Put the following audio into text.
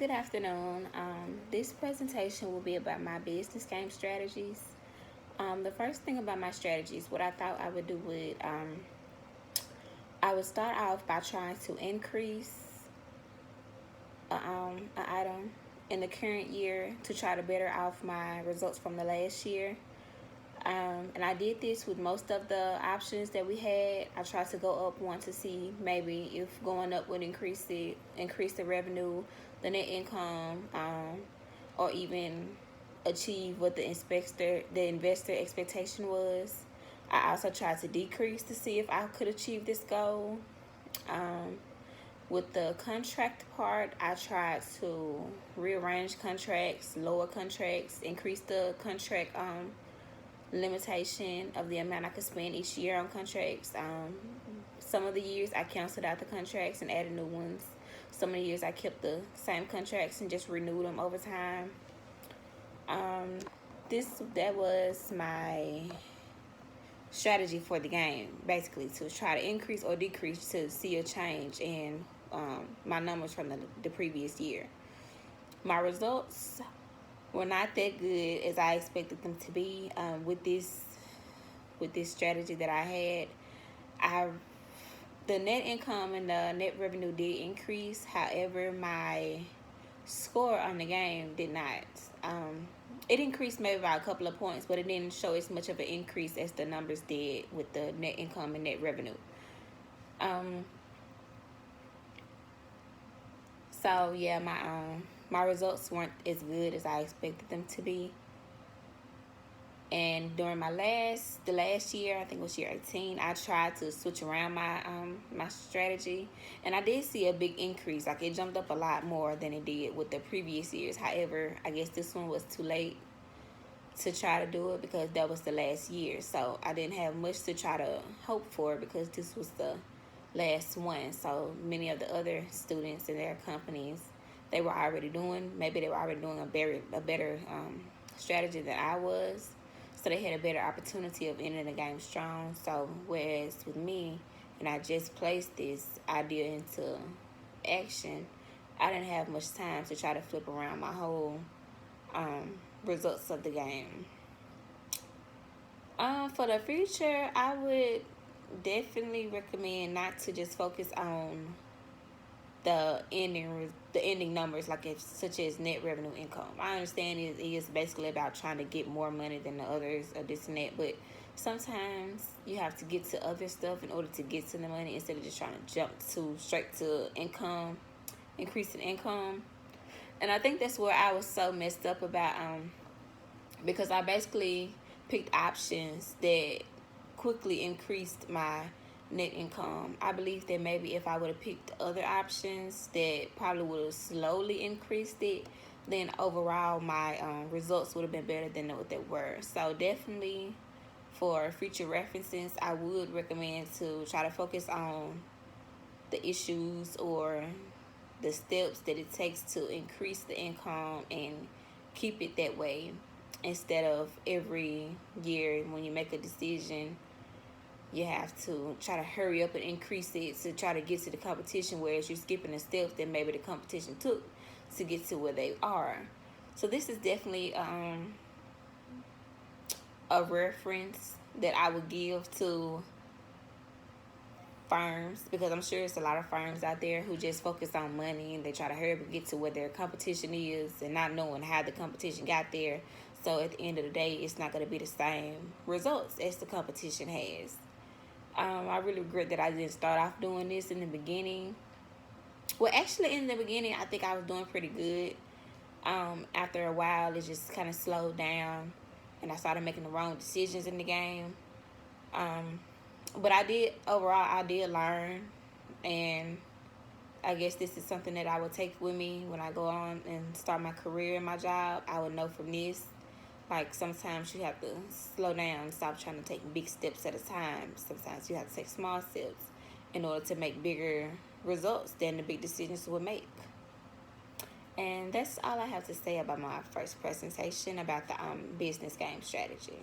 Good afternoon. This presentation will be about my business game strategies. The first thing about my strategies, what I thought I would do I would start off by trying to increase an item in the current year to try to better off my results from the last year. And I did this with most of the options that we had. I tried to go up one to see maybe if going up would increase the revenue, the net income, or even achieve what the investor expectation was. I also tried to decrease to see if I could achieve this goal. With the contract part, I tried to rearrange contracts, lower contracts, increase the contract limitation of the amount I could spend each year on contracts. Some of the years I canceled out the contracts and added new ones. Some of the years I kept the same contracts and just renewed them over time. That was my strategy for the game, basically, to try to increase or decrease to see a change in my numbers from the previous year. My results were not that good as I expected them to be. With this strategy that I had, the net income and the net revenue did increase. However, my score on the game did not. It increased maybe by a couple of points, but it didn't show as much of an increase as the numbers did with the net income and net revenue. So yeah, my results weren't as good as I expected them to be. And during the last year, I think it was year 18, I tried to switch around my strategy, and I did see a big increase. Like, it jumped up a lot more than it did with the previous years. However, I guess this one was too late to try to do it because that was the last year. So I didn't have much to try to hope for because this was the last one. So many of the other students in their companies, they were already doing a better strategy than I was. So they had a better opportunity of ending the game strong. So whereas with me, and I just placed this idea into action, I didn't have much time to try to flip around my whole results of the game. For the future, I would definitely recommend not to just focus on the ending numbers, such as net revenue income. I understand it is basically about trying to get more money than the others or this and that, but sometimes you have to get to other stuff in order to get to the money instead of just trying to jump straight to income, increasing income. And I think that's where I was so messed up about, because I basically picked options that quickly increased my net income. I believe that maybe if I would have picked other options that probably would have slowly increased it, then overall my results would have been better than what they were. So definitely for future references, I would recommend to try to focus on the issues or the steps that it takes to increase the income and keep it that way, instead of every year when you make a decision you have to try to hurry up and increase it to try to get to the competition, whereas you're skipping the steps that maybe the competition took to get to where they are. So this is definitely a reference that I would give to firms, because I'm sure there's a lot of firms out there who just focus on money and they try to hurry up and get to where their competition is and not knowing how the competition got there. So at the end of the day, it's not going to be the same results as the competition has. I really regret that I didn't start off doing this in the beginning. Well, actually, in the beginning, I think I was doing pretty good. After a while, it just kind of slowed down, and I started making the wrong decisions in the game. But I did learn, and I guess this is something that I would take with me when I go on and start my career in my job. I would know from this, like, sometimes you have to slow down and stop trying to take big steps at a time. Sometimes you have to take small steps in order to make bigger results than the big decisions would make. And that's all I have to say about my first presentation about the business game strategy.